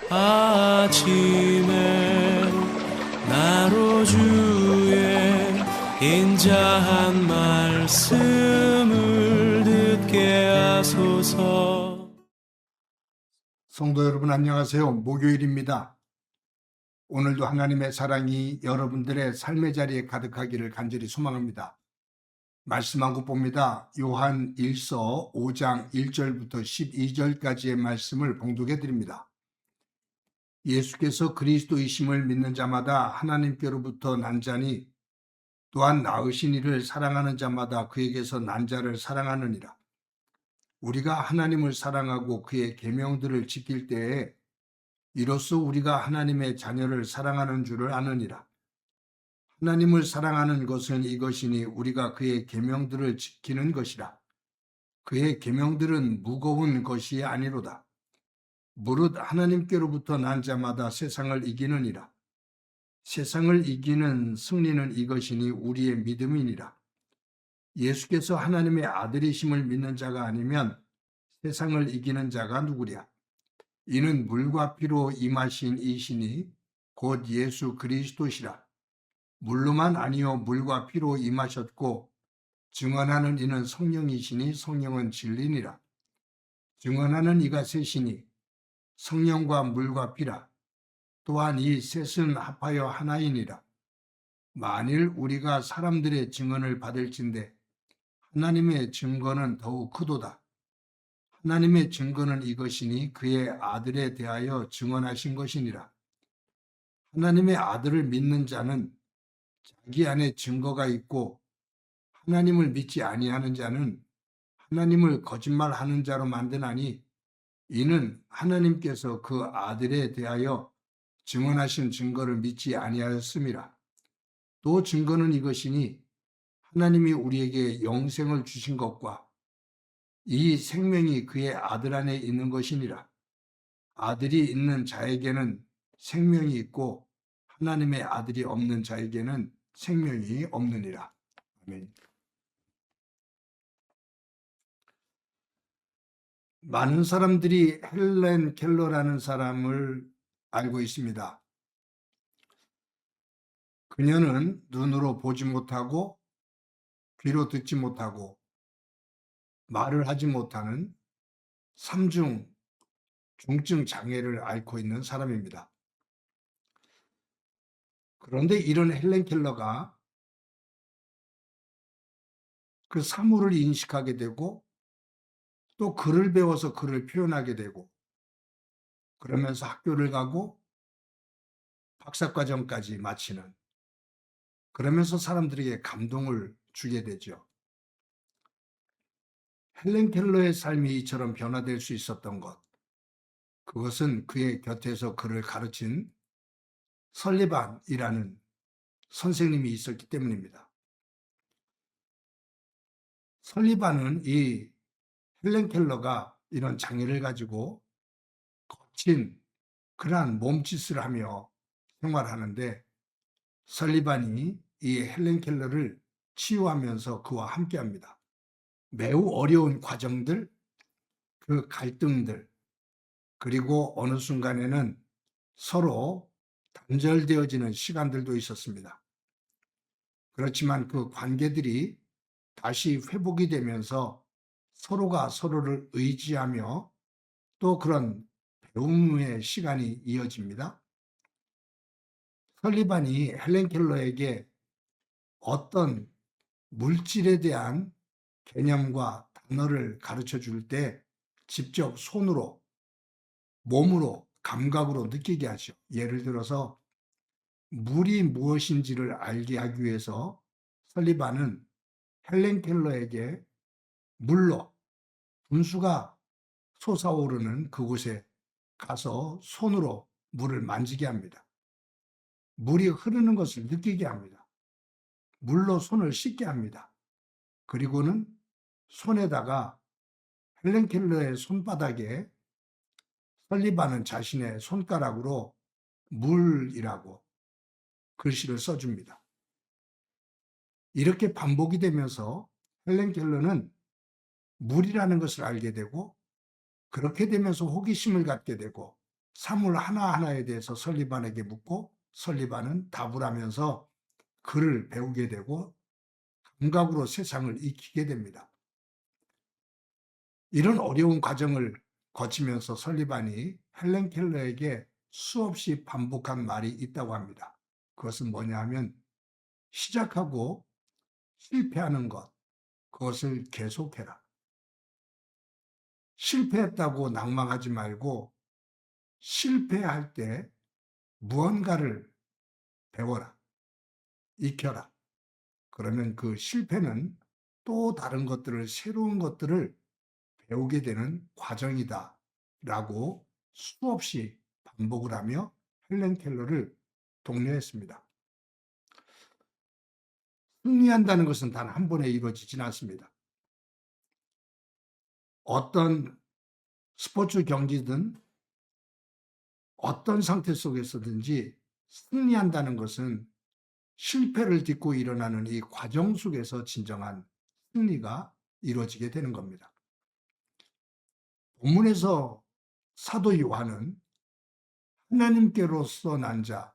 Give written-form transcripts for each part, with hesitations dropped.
아침에 나로 주의 인자한 말씀을 듣게 하소서. 성도 여러분 안녕하세요. 목요일입니다. 오늘도 하나님의 사랑이 여러분들의 삶의 자리에 가득하기를 간절히 소망합니다. 말씀 한 국 봅니다. 요한 1서 5장 1절부터 12절까지의 말씀을 봉독해 드립니다. 예수께서 그리스도이심을 믿는 자마다 하나님께로부터 난 자니 또한 낳으신 이를 사랑하는 자마다 그에게서 난 자를 사랑하느니라. 우리가 하나님을 사랑하고 그의 계명들을 지킬 때에 이로써 우리가 하나님의 자녀를 사랑하는 줄을 아느니라. 하나님을 사랑하는 것은 이것이니 우리가 그의 계명들을 지키는 것이라. 그의 계명들은 무거운 것이 아니로다. 무릇 하나님께로부터 난 자마다 세상을 이기느니라. 세상을 이기는 승리는 이것이니 우리의 믿음이니라. 예수께서 하나님의 아들이심을 믿는 자가 아니면 세상을 이기는 자가 누구랴? 이는 물과 피로 임하신 이시니 곧 예수 그리스도시라. 물로만 아니요 물과 피로 임하셨고 증언하는 이는 성령이시니 성령은 진리니라. 증언하는 이가 셋이니 성령과 물과 피라. 또한 이 셋은 합하여 하나이니라. 만일 우리가 사람들의 증언을 받을진대 하나님의 증거는 더욱 크도다. 하나님의 증거는 이것이니 그의 아들에 대하여 증언하신 것이니라. 하나님의 아들을 믿는 자는 자기 안에 증거가 있고 하나님을 믿지 아니하는 자는 하나님을 거짓말하는 자로 만드나니 이는 하나님께서 그 아들에 대하여 증언하신 증거를 믿지 아니하였음이라. 또 증거는 이것이니 하나님이 우리에게 영생을 주신 것과 이 생명이 그의 아들 안에 있는 것이니라. 아들이 있는 자에게는 생명이 있고 하나님의 아들이 없는 자에게는 생명이 없느니라. 아멘. 많은 사람들이 헬렌 켈러라는 사람을 알고 있습니다. 그녀는 눈으로 보지 못하고 귀로 듣지 못하고 말을 하지 못하는 삼중 중증 장애를 앓고 있는 사람입니다. 그런데 이런 헬렌 켈러가 그 사물을 인식하게 되고 또 글을 배워서 글을 표현하게 되고 그러면서 학교를 가고 박사과정까지 마치는 그러면서 사람들에게 감동을 주게 되죠. 헬렌 켈러의 삶이 이처럼 변화될 수 있었던 것, 그것은 그의 곁에서 그를 가르친 설리반이라는 선생님이 있었기 때문입니다. 설리반은 이 헬렌 켈러가 이런 장애를 가지고 거친 그러한 몸짓을 하며 생활하는데 설리반이 이 헬렌 켈러를 치유하면서 그와 함께합니다. 매우 어려운 과정들, 그 갈등들, 그리고 어느 순간에는 서로 단절되어지는 시간들도 있었습니다. 그렇지만 그 관계들이 다시 회복이 되면서 서로가 서로를 의지하며 또 그런 배움의 시간이 이어집니다. 설리반이 헬렌 켈러에게 어떤 물질에 대한 개념과 단어를 가르쳐 줄 때 직접 손으로, 몸으로, 감각으로 느끼게 하죠. 예를 들어서 물이 무엇인지를 알게 하기 위해서 설리반은 헬렌 켈러에게 물로 분수가 솟아오르는 그곳에 가서 손으로 물을 만지게 합니다. 물이 흐르는 것을 느끼게 합니다. 물로 손을 씻게 합니다. 그리고는 손에다가 헬렌 켈러의 손바닥에 설리반은 자신의 손가락으로 물이라고 글씨를 써줍니다. 이렇게 반복이 되면서 헬렌 켈러는 물이라는 것을 알게 되고 그렇게 되면서 호기심을 갖게 되고 사물 하나하나에 대해서 설리반에게 묻고 설리반은 답을 하면서 글을 배우게 되고 감각으로 세상을 익히게 됩니다. 이런 어려운 과정을 거치면서 설리반이 헬렌 켈러에게 수없이 반복한 말이 있다고 합니다. 그것은 뭐냐 하면 시작하고 실패하는 것, 그것을 계속해라. 실패했다고 낭망하지 말고 실패할 때 무언가를 배워라, 익혀라. 그러면 그 실패는 또 다른 것들을, 새로운 것들을 배우게 되는 과정이다 라고 수없이 반복을 하며 헬렌 켈러를 독려했습니다. 승리한다는 것은 단 한 번에 이루어지진 않습니다. 어떤 스포츠 경기든 어떤 상태 속에서든지 승리한다는 것은 실패를 딛고 일어나는 이 과정 속에서 진정한 승리가 이루어지게 되는 겁니다. 본문에서 사도 요한은 하나님께로서 난 자,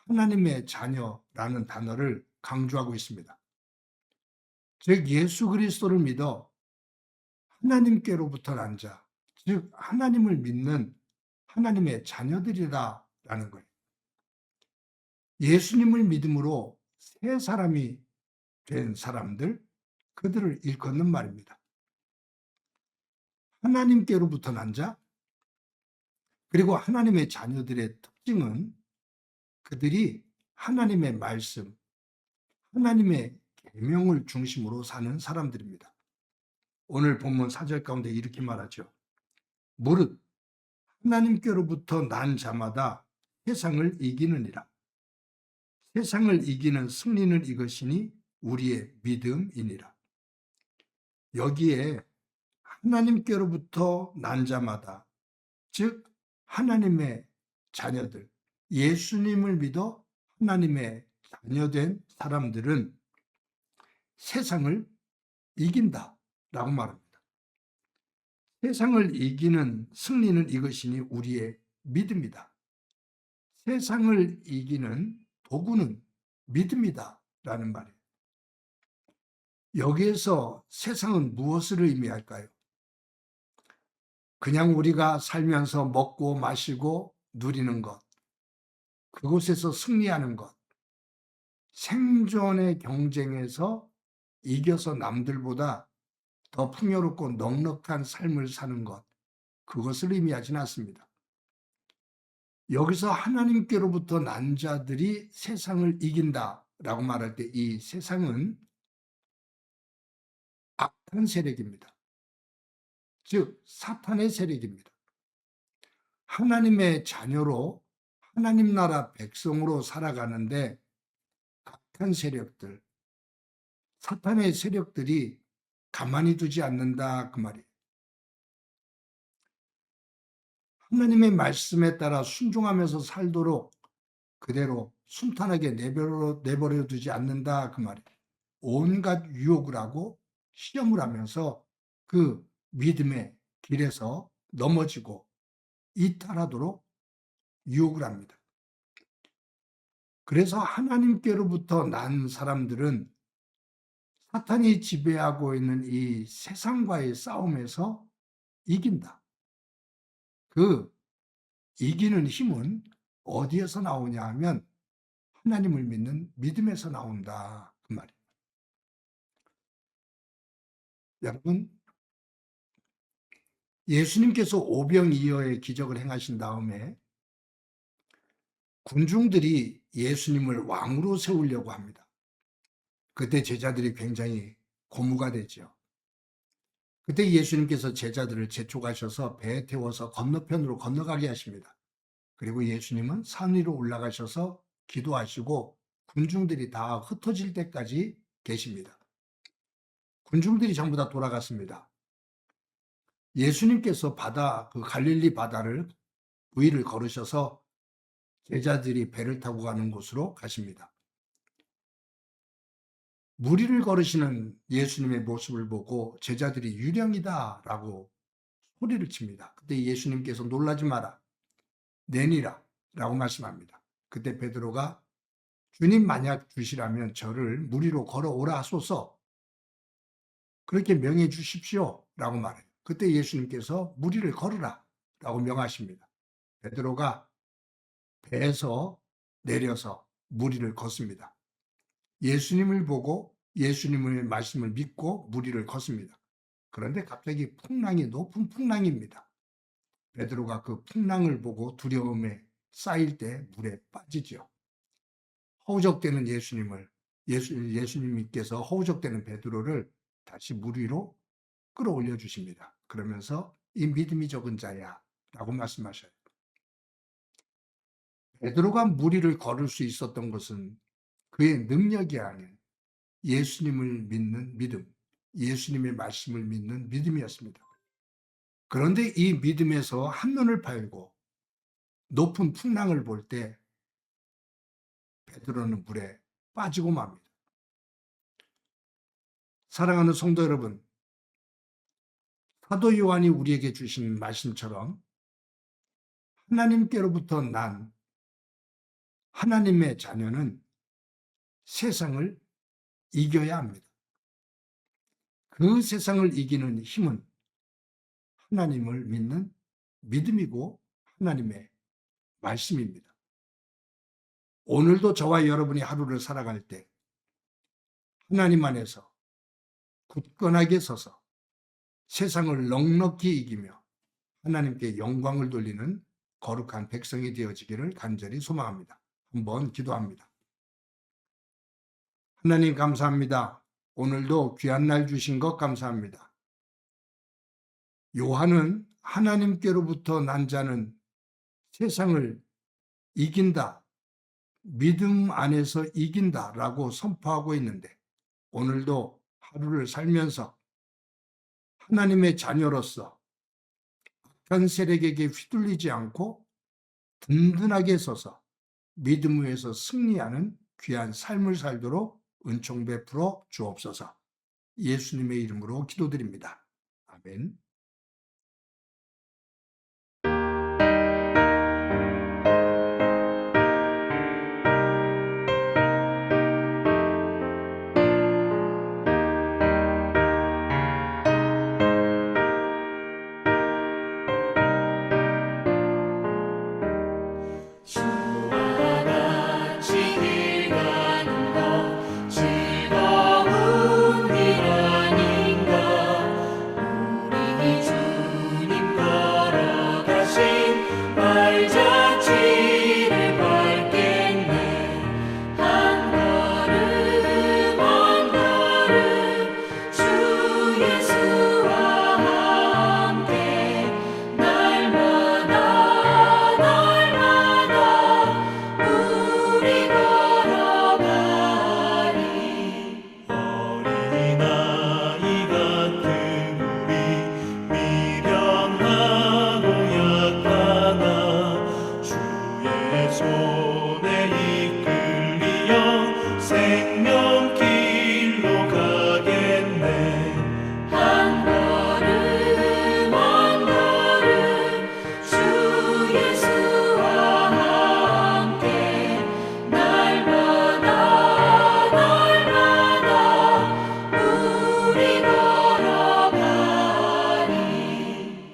하나님의 자녀라는 단어를 강조하고 있습니다. 즉 예수 그리스도를 믿어 하나님께로부터 난 자, 즉 하나님을 믿는 하나님의 자녀들이라는 거예요. 예수님을 믿음으로 새 사람이 된 사람들, 그들을 일컫는 말입니다. 하나님께로부터 난 자, 그리고 하나님의 자녀들의 특징은 그들이 하나님의 말씀, 하나님의 계명을 중심으로 사는 사람들입니다. 오늘 본문 4절 가운데 이렇게 말하죠. 무릇 하나님께로부터 난 자마다 세상을 이기느니라. 세상을 이기는 승리는 이것이니 우리의 믿음이니라. 여기에 하나님께로부터 난 자마다, 즉 하나님의 자녀들, 예수님을 믿어 하나님의 자녀된 사람들은 세상을 이긴다라고 말합니다. 세상을 이기는 승리는 이것이니 우리의 믿음이다. 세상을 이기는 도구는 믿음이다라는 말이에요. 여기에서 세상은 무엇을 의미할까요? 그냥 우리가 살면서 먹고 마시고 누리는 것, 그곳에서 승리하는 것, 생존의 경쟁에서 이겨서 남들보다 더 풍요롭고 넉넉한 삶을 사는 것, 그것을 의미하지는 않습니다. 여기서 하나님께로부터 난 자들이 세상을 이긴다라고 말할 때 이 세상은 악한 세력입니다. 즉 사탄의 세력입니다. 하나님의 자녀로 하나님 나라 백성으로 살아가는데 악한 세력들, 사탄의 세력들이 가만히 두지 않는다 그 말이에요. 하나님의 말씀에 따라 순종하면서 살도록 그대로 순탄하게 내버려 두지 않는다 그 말이에요. 온갖 유혹을 하고 시험을 하면서 그 믿음의 길에서 넘어지고 이탈하도록 유혹을 합니다. 그래서 하나님께로부터 난 사람들은 사탄이 지배하고 있는 이 세상과의 싸움에서 이긴다. 그 이기는 힘은 어디에서 나오냐 하면 하나님을 믿는 믿음에서 나온다 그 말이에요. 여러분, 예수님께서 오병이어의 기적을 행하신 다음에 군중들이 예수님을 왕으로 세우려고 합니다. 그때 제자들이 굉장히 고무가 되죠. 그때 예수님께서 제자들을 재촉하셔서 배에 태워서 건너편으로 건너가게 하십니다. 그리고 예수님은 산 위로 올라가셔서 기도하시고 군중들이 다 흩어질 때까지 계십니다. 군중들이 전부 다 돌아갔습니다. 예수님께서 그 갈릴리 바다를 위를 걸으셔서 제자들이 배를 타고 가는 곳으로 가십니다. 물 위를 걸으시는 예수님의 모습을 보고 제자들이 유령이다라고 소리를 칩니다. 그때 예수님께서 놀라지 마라. 내니라 라고 말씀합니다. 그때 베드로가 주님 만약 주시라면 저를 물 위로 걸어오라 하소서 그렇게 명해 주십시오 라고 말해요. 그때 예수님께서 물 위를 걸으라 라고 명하십니다. 베드로가 배에서 내려서 물 위를 걷습니다. 예수님을 보고 예수님의 말씀을 믿고 물 위를 걷습니다. 그런데 갑자기 풍랑이 높은 풍랑입니다. 베드로가 그 풍랑을 보고 두려움에 쌓일 때 물에 빠지죠. 허우적대는 예수님께서 허우적대는 베드로를 다시 물 위로 끌어올려 주십니다. 그러면서 이 믿음이 적은 자야 라고 말씀하셔요. 베드로가 물 위를 걸을 수 있었던 것은 그의 능력이 아닌 예수님을 믿는 믿음, 예수님의 말씀을 믿는 믿음이었습니다. 그런데 이 믿음에서 한눈을 팔고 높은 풍랑을 볼 때 베드로는 물에 빠지고 맙니다. 사랑하는 성도 여러분, 사도 요한이 우리에게 주신 말씀처럼 하나님께로부터 난 하나님의 자녀는 세상을 이겨야 합니다. 그 세상을 이기는 힘은 하나님을 믿는 믿음이고 하나님의 말씀입니다. 오늘도 저와 여러분이 하루를 살아갈 때 하나님 안에서 굳건하게 서서 세상을 넉넉히 이기며 하나님께 영광을 돌리는 거룩한 백성이 되어지기를 간절히 소망합니다. 한번 기도합니다. 하나님 감사합니다. 오늘도 귀한 날 주신 것 감사합니다. 요한은 하나님께로부터 난 자는 세상을 이긴다, 믿음 안에서 이긴다라고 선포하고 있는데 오늘도 하루를 살면서 하나님의 자녀로서 악한 세력에게 휘둘리지 않고 든든하게 서서 믿음 위에서 승리하는 귀한 삶을 살도록 은총 베풀어 주옵소서. 예수님의 이름으로 기도드립니다. 아멘.